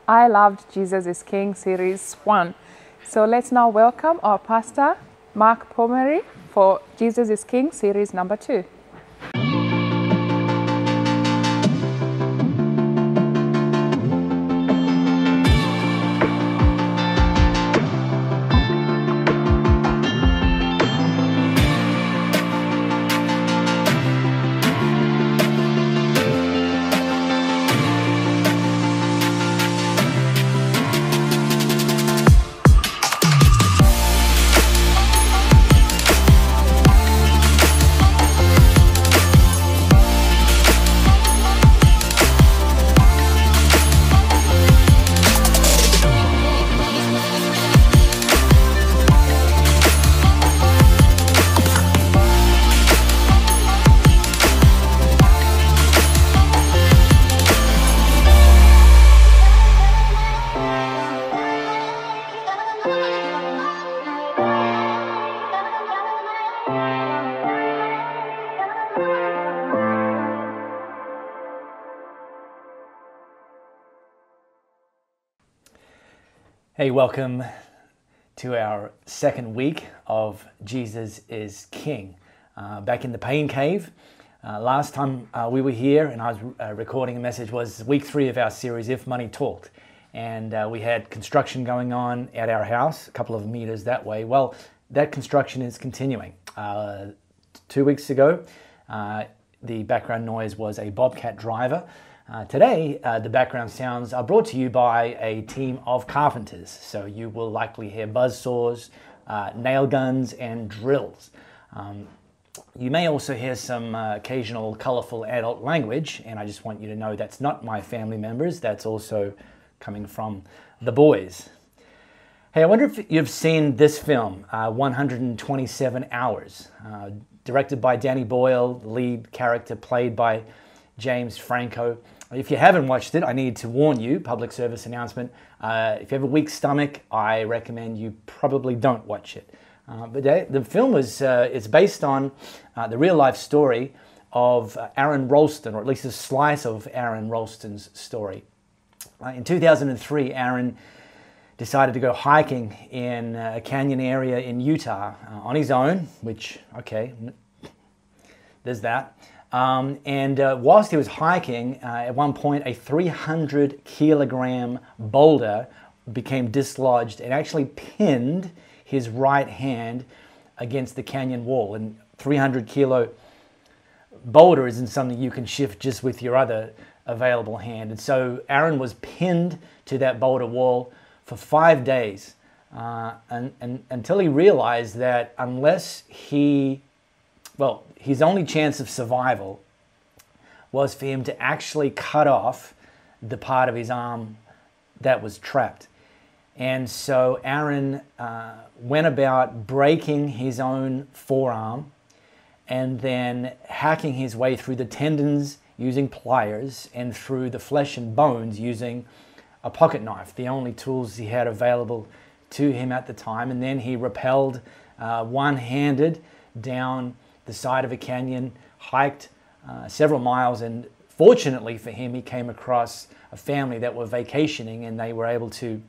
I Loved Jesus is King Series 1. So let's now welcome our pastor, Mark Pomery, for Jesus is King Series number 2. Hey, welcome to our second week of Jesus is King. Back in the Pain Cave. Last time we were here and I was recording a message was week 3 of our series, If Money Talked. And we had construction going on at our house, a couple of meters that way. Well, that construction is continuing. 2 weeks ago, the background noise was a Bobcat driver. Today, the background sounds are brought to you by a team of carpenters. So you will likely hear buzzsaws, nail guns, and drills. You may also hear some occasional colorful adult language, and I just want you to know that's not my family members. That's also coming from the boys. Hey, I wonder if you've seen this film, 127 Hours, directed by Danny Boyle, the lead character played by James Franco. If you haven't watched it, I need to warn you, public service announcement, if you have a weak stomach, I recommend you probably don't watch it. But the film is based on the real life story of Aaron Ralston, or at least a slice of Aaron Ralston's story. In 2003, Aaron decided to go hiking in a canyon area in Utah on his own, which, okay, there's that. Whilst he was hiking, at one point a 300 kilogram boulder became dislodged and actually pinned his right hand against the canyon wall. And 300 kilo boulder isn't something you can shift just with your other available hand. And so Aaron was pinned to that boulder wall for 5 days until he realized that unless his only chance of survival was for him to actually cut off the part of his arm that was trapped. And so Aaron went about breaking his own forearm and then hacking his way through the tendons using pliers and through the flesh and bones using a pocket knife, the only tools he had available to him at the time. And then he rappelled one-handed down the side of a canyon, hiked several miles, and fortunately for him, he came across a family that were vacationing and they were able to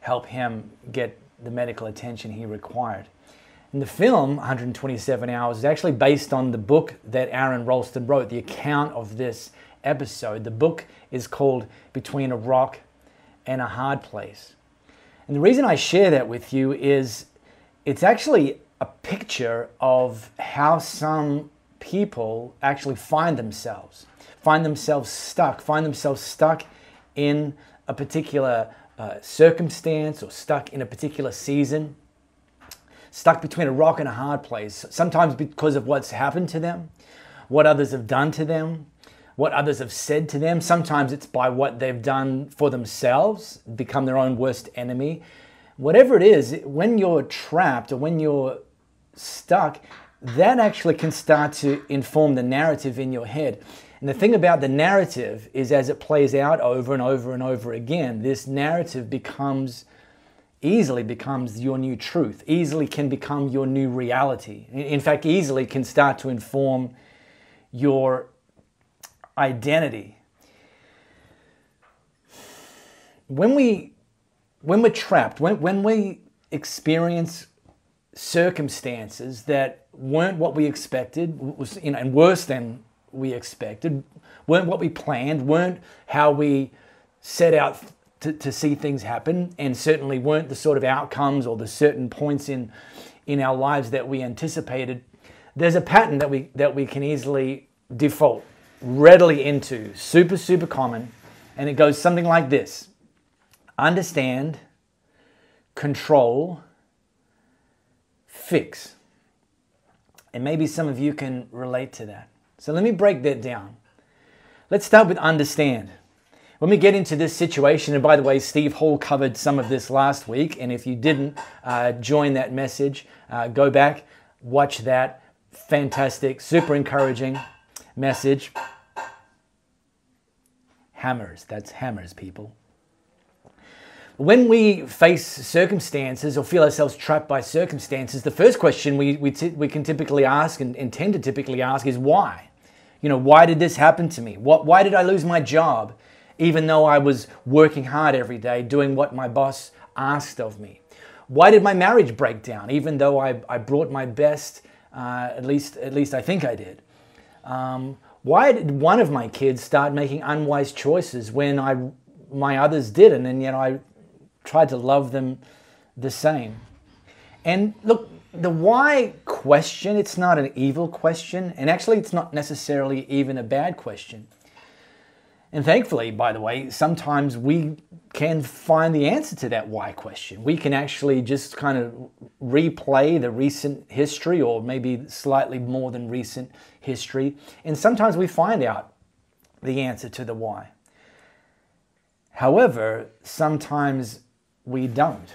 help him get the medical attention he required. And the film, 127 Hours, is actually based on the book that Aaron Ralston wrote, the account of this episode. The book is called Between a Rock and a Hard Place. And the reason I share that with you is it's actually a picture of how some people actually find themselves stuck in a particular circumstance or stuck in a particular season, stuck between a rock and a hard place, sometimes because of what's happened to them, what others have done to them, what others have said to them. Sometimes it's by what they've done for themselves, become their own worst enemy. Whatever it is, when you're trapped or when you're stuck, that actually can start to inform the narrative in your head. And the thing about the narrative is as it plays out over and over and over again, this narrative easily becomes your new truth, easily can become your new reality. In fact, easily can start to inform your identity. when we're trapped, when we experience circumstances that weren't what we expected, and worse than we expected, weren't what we planned, weren't how we set out to see things happen, and certainly weren't the sort of outcomes or the certain points in our lives that we anticipated, there's a pattern that we can easily default readily into, super common, and it goes something like this: understand, control, fix. And maybe some of you can relate to that. So let me break that down. Let's start with understand. When we get into this situation, and by the way, Steve Hall covered some of this last week, and if you didn't join that message, go back, watch that. Fantastic, super encouraging message. Hammers, that's hammers, people. When we face circumstances or feel ourselves trapped by circumstances, the first question we can typically ask and tend to typically ask is why? Why did this happen to me? Why did I lose my job, even though I was working hard every day, doing what my boss asked of me? Why did my marriage break down, even though I brought my best, at least I think I did? Why did one of my kids start making unwise choices when my others didn't, and yet I tried to love them the same? And look, the why question, it's not an evil question, and actually it's not necessarily even a bad question. And thankfully, by the way, sometimes we can find the answer to that why question. We can actually just kind of replay the recent history, or maybe slightly more than recent history, and sometimes we find out the answer to the why. However, sometimes we don't.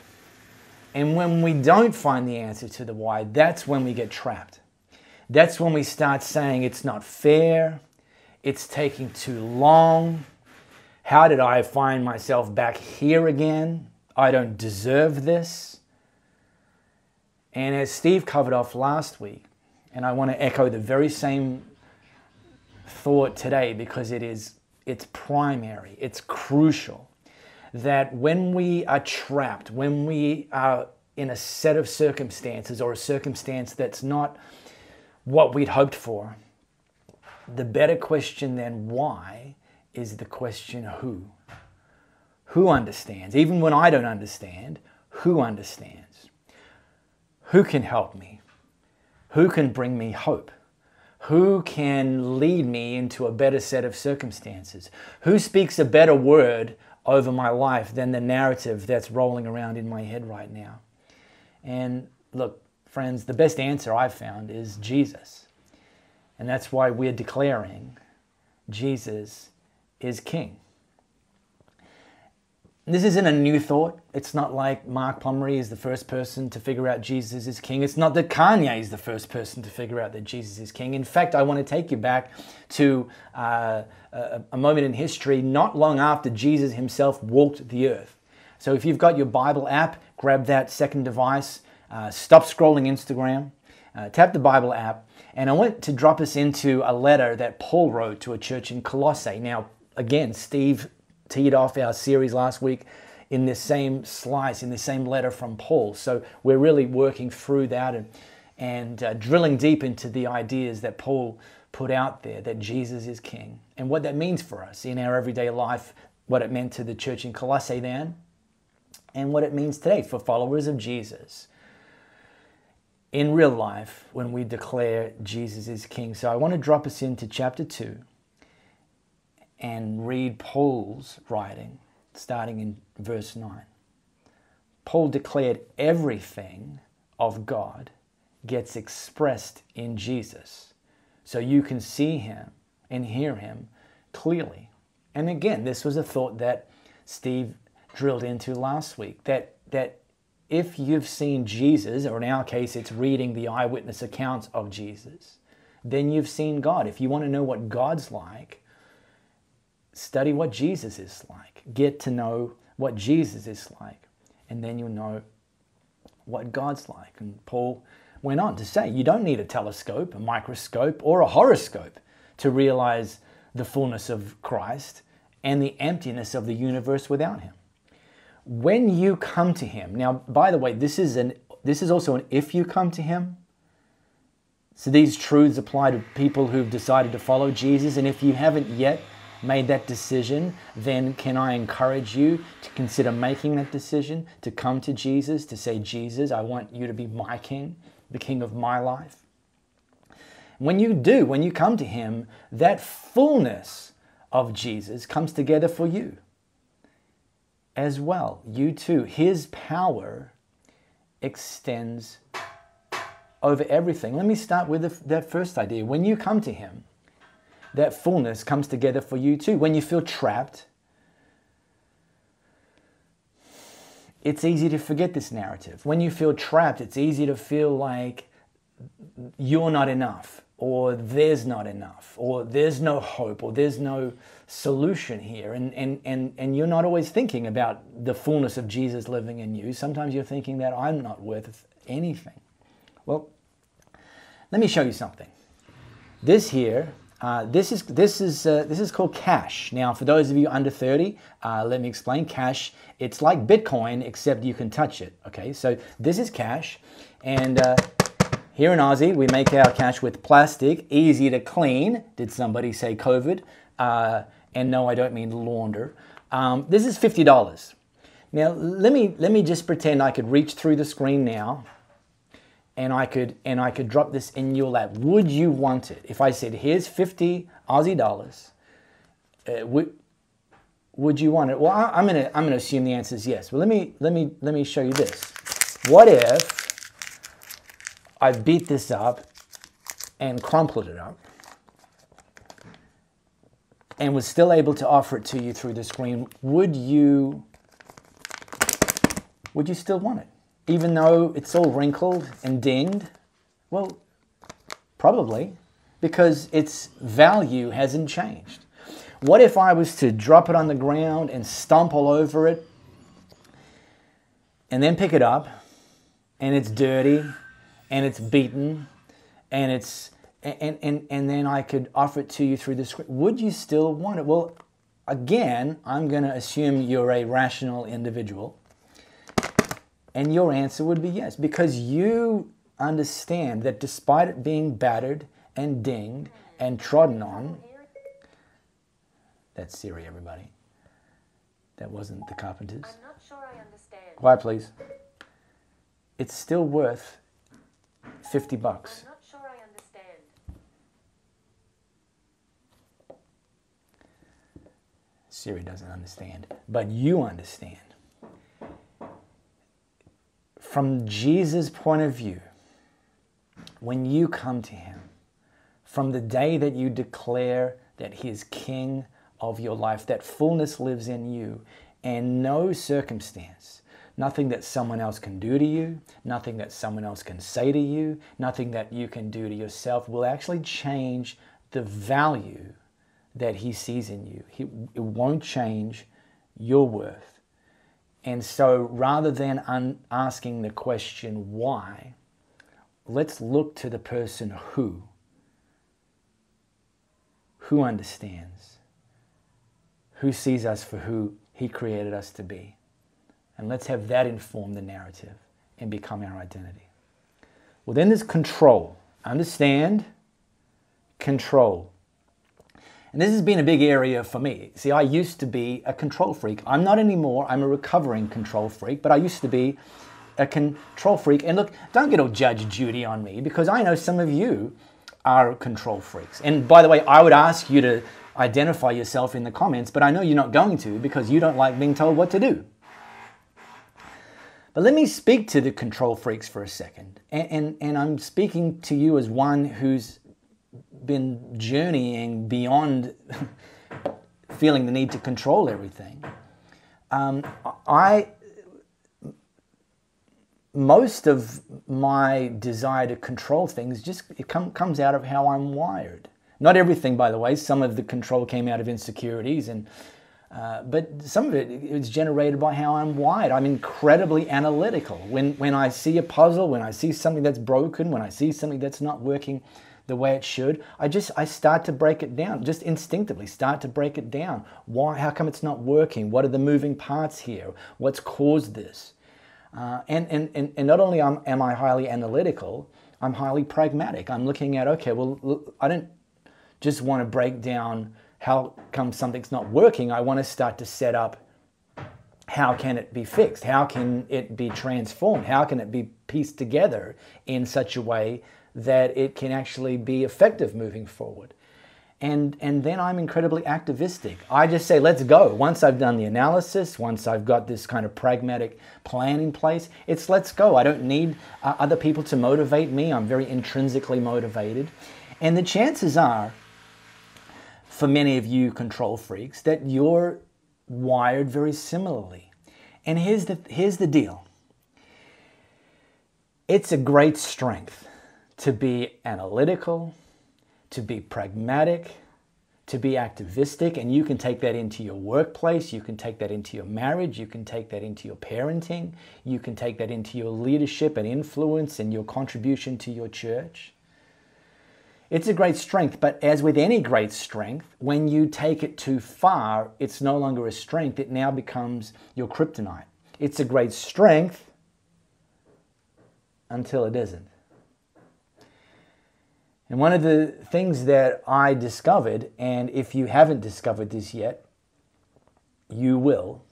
And when we don't find the answer to the why, that's when we get trapped. That's when we start saying it's not fair, it's taking too long, how did I find myself back here again? I don't deserve this. And as Steve covered off last week, and I want to echo the very same thought today because it's primary, it's crucial, that when we are trapped, when we are in a set of circumstances or a circumstance that's not what we'd hoped for, the better question than why is the question who. Who understands? Even when I don't understand, who understands? Who can help me? Who can bring me hope? Who can lead me into a better set of circumstances? Who speaks a better word over my life than the narrative that's rolling around in my head right now? And look, friends, the best answer I've found is Jesus. And that's why we're declaring Jesus is King. This isn't a new thought. It's not like Mark Pomeroy is the first person to figure out Jesus is King. It's not that Kanye is the first person to figure out that Jesus is King. In fact, I want to take you back to a moment in history not long after Jesus himself walked the earth. So if you've got your Bible app, grab that second device, stop scrolling Instagram, tap the Bible app, and I want to drop us into a letter that Paul wrote to a church in Colossae. Now, again, Steve teed off our series last week in this same slice, in the same letter from Paul. So we're really working through that and drilling deep into the ideas that Paul put out there, that Jesus is King, and what that means for us in our everyday life, what it meant to the church in Colossae then, and what it means today for followers of Jesus in real life when we declare Jesus is King. So I want to drop us into chapter 2 and read Paul's writing, starting in verse 9. Paul declared everything of God gets expressed in Jesus, so you can see him and hear him clearly. And again, this was a thought that Steve drilled into last week, that if you've seen Jesus, or in our case, it's reading the eyewitness accounts of Jesus, then you've seen God. If you want to know what God's like, study what Jesus is like. Get to know what Jesus is like, and then you'll know what God's like. And Paul went on to say, you don't need a telescope, a microscope, or a horoscope to realize the fullness of Christ and the emptiness of the universe without him. When you come to him, now, by the way, this is also an if you come to him. So these truths apply to people who've decided to follow Jesus. And if you haven't yet made that decision, then can I encourage you to consider making that decision, to come to Jesus, to say, Jesus, I want you to be my king, the king of my life. When you do, when you come to him, that fullness of Jesus comes together for you as well. You too. His power extends over everything. Let me start with that first idea. When you come to him, that fullness comes together for you too. When you feel trapped, it's easy to forget this narrative. When you feel trapped, it's easy to feel like you're not enough, or there's not enough, or there's no hope, or there's no solution here. And you're not always thinking about the fullness of Jesus living in you. Sometimes you're thinking that I'm not worth anything. Well, let me show you something. This here, this is called cash. Now, for those of you under 30, let me explain. Cash, it's like Bitcoin, except you can touch it. Okay, so this is cash, and here in Aussie, we make our cash with plastic, easy to clean. Did somebody say COVID? And no, I don't mean launder. This is $50. Now, let me just pretend I could reach through the screen now, and I could drop this in your lap. Would you want it? If I said, here's 50 Aussie dollars, would you want it? Well, I'm gonna assume the answer is yes. Well, let me show you this. What if I beat this up and crumpled it up and was still able to offer it to you through the screen? Would you still want it? Even though it's all wrinkled and dinged? Well, probably, because its value hasn't changed. What if I was to drop it on the ground and stomp all over it and then pick it up and it's dirty and it's beaten and then I could offer it to you through the screen? Would you still want it? Well, again, I'm going to assume you're a rational individual. And your answer would be yes, because you understand that despite it being battered and dinged and trodden on, that's Siri, everybody. That wasn't the Carpenters. I'm not sure I understand. Quiet, please. It's still worth $50. I'm not sure I understand. Siri doesn't understand, but you understand. From Jesus' point of view, when you come to him, from the day that you declare that he is king of your life, that fullness lives in you, and no circumstance, nothing that someone else can do to you, nothing that someone else can say to you, nothing that you can do to yourself will actually change the value that he sees in you. It won't change your worth. And so rather than asking the question why, let's look to the person who understands, who sees us for who he created us to be. And let's have that inform the narrative and become our identity. Well, then there's control. Understand, control. And this has been a big area for me. See, I used to be a control freak. I'm not anymore. I'm a recovering control freak, but I used to be a control freak. And look, don't get all Judge Judy on me, because I know some of you are control freaks. And by the way, I would ask you to identify yourself in the comments, but I know you're not going to, because you don't like being told what to do. But let me speak to the control freaks for a second. And I'm speaking to you as one who's been journeying beyond feeling the need to control everything. Most of my desire to control things comes out of how I'm wired. Not everything, by the way. Some of the control came out of insecurities, but some of it is generated by how I'm wired. I'm incredibly analytical. When I see a puzzle, when I see something that's broken, when I see something that's not working the way it should, I start to break it down, just instinctively start to break it down. Why? How come it's not working? What are the moving parts here? What's caused this? And not only am I highly analytical, I'm highly pragmatic. I'm looking at, okay, well, I don't just want to break down how come something's not working. I want to start to set up how can it be fixed? How can it be transformed? How can it be pieced together in such a way that it can actually be effective moving forward? And then I'm incredibly activistic. I just say, let's go. Once I've done the analysis, once I've got this kind of pragmatic plan in place, it's let's go. I don't need other people to motivate me. I'm very intrinsically motivated. And the chances are, for many of you control freaks, that you're wired very similarly. And here's the deal. It's a great strength to be analytical, to be pragmatic, to be activistic, and you can take that into your workplace, you can take that into your marriage, you can take that into your parenting, you can take that into your leadership and influence and your contribution to your church. It's a great strength, but as with any great strength, when you take it too far, it's no longer a strength, it now becomes your kryptonite. It's a great strength until it isn't. And one of the things that I discovered, and if you haven't discovered this yet, you will,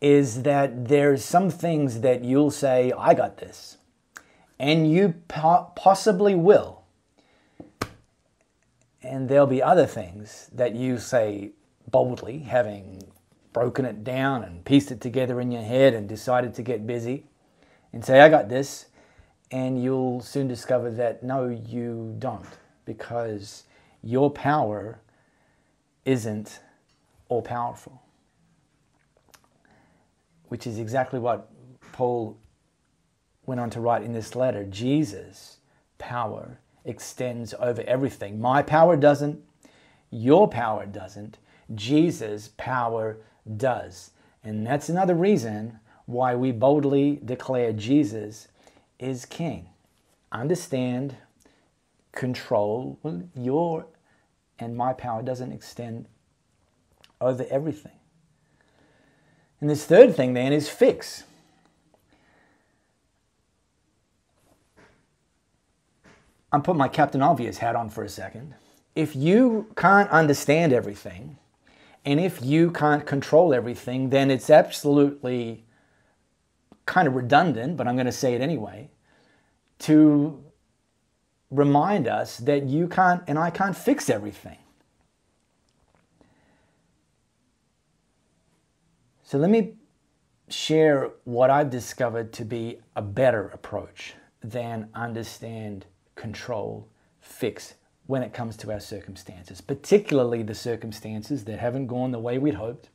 is that there's some things that you'll say, I got this. And you possibly will. And there'll be other things that you say boldly, having broken it down and pieced it together in your head and decided to get busy, and say, I got this. And you'll soon discover that no, you don't, because your power isn't all powerful, which is exactly what Paul went on to write in this letter. Jesus' power extends over everything. My power doesn't, your power doesn't, Jesus' power does. And that's another reason why we boldly declare Jesus is King. Understand, control, your and my power doesn't extend over everything. And this third thing then is fix. I'm putting my Captain Obvious hat on for a second. If you can't understand everything, and if you can't control everything, then it's absolutely kind of redundant, but I'm going to say it anyway, to remind us that you can't and I can't fix everything. So let me share what I've discovered to be a better approach than understand, control, fix when it comes to our circumstances, particularly the circumstances that haven't gone the way we'd hoped,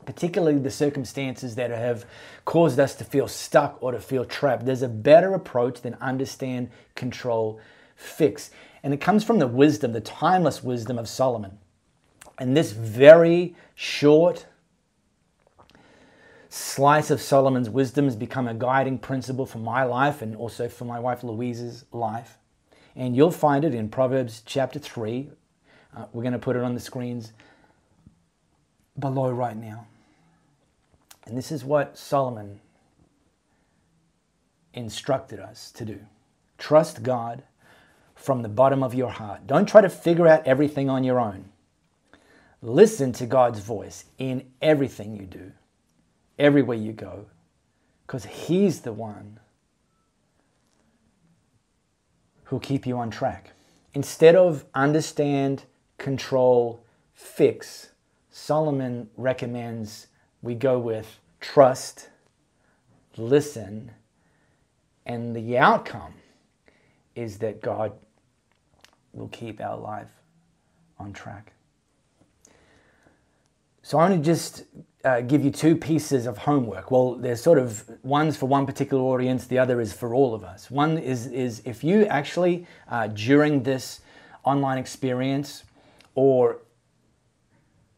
particularly the circumstances that have caused us to feel stuck or to feel trapped. There's a better approach than understand, control, fix. And it comes from the wisdom, the timeless wisdom of Solomon. And this very short slice of Solomon's wisdom has become a guiding principle for my life and also for my wife Louise's life. And you'll find it in Proverbs chapter 3. We're going to put it on the screens below right now. And this is what Solomon instructed us to do. Trust God from the bottom of your heart. Don't try to figure out everything on your own. Listen to God's voice in everything you do, everywhere you go, because He's the one who'll keep you on track. Instead of understand, control, fix, Solomon recommends we go with trust, listen, and the outcome is that God will keep our life on track. So I want to just give you two pieces of homework. Well, there's sort of one's for one particular audience, the other is for all of us. One is if you actually, during this online experience or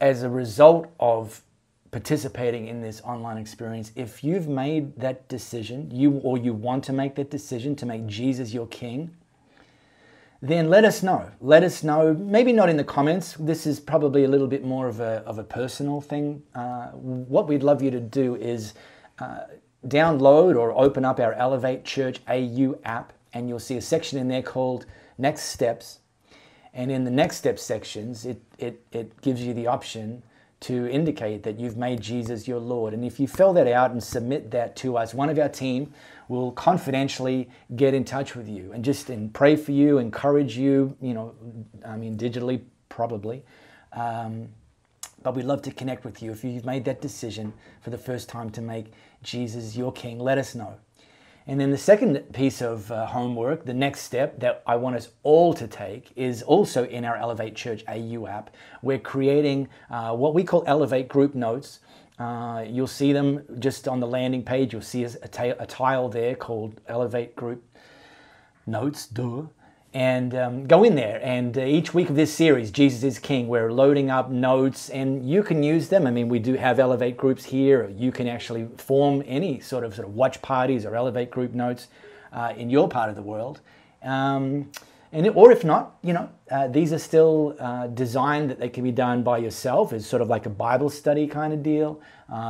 as a result of participating in this online experience, if you've made that decision, you want to make that decision to make Jesus your King, then let us know. Let us know, maybe not in the comments. This is probably a little bit more of a personal thing. What we'd love you to do is download or open up our Elevate Church AU app, and you'll see a section in there called Next Steps. And in the Next Steps sections, it gives you the option to indicate that you've made Jesus your Lord. And if you fill that out and submit that to us, one of our team will confidentially get in touch with you and pray for you, encourage you, digitally probably. But we'd love to connect with you. If you've made that decision for the first time to make Jesus your King, let us know. And then the second piece of homework, the next step that I want us all to take, is also in our Elevate Church AU app. We're creating what we call Elevate Group Notes. You'll see them just on the landing page. You'll see a tile there called Elevate Group Notes, and go in there. And each week of this series, Jesus is King, we're loading up notes, and you can use them. I mean, we do have Elevate groups here. You can actually form any sort of watch parties or Elevate group notes in your part of the world. Or if not, these are still designed that they can be done by yourself. It's sort of like a Bible study kind of deal.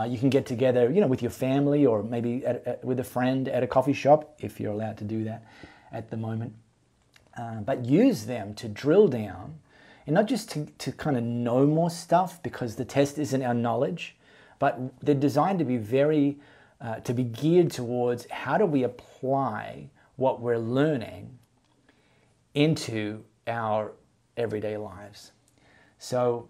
You can get together, with your family, or maybe with a friend at a coffee shop, if you're allowed to do that at the moment. But use them to drill down, and not just to kind of know more stuff, because the test isn't our knowledge, but they're designed to be to be geared towards how do we apply what we're learning into our everyday lives. So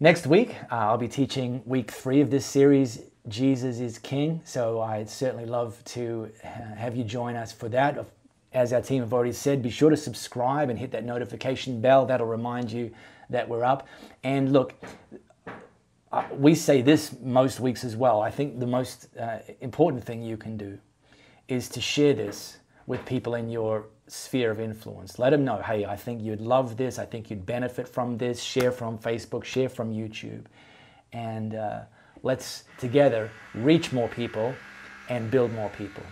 next week, I'll be teaching week 3 of this series, Jesus is King. So I'd certainly love to have you join us for that. As our team have already said, be sure to subscribe and hit that notification bell. That'll remind you that we're up. And look, we say this most weeks as well. I think the most important thing you can do is to share this with people in your sphere of influence. Let them know, hey, I think you'd love this. I think you'd benefit from this. Share from Facebook, share from YouTube. And let's together reach more people and build more people.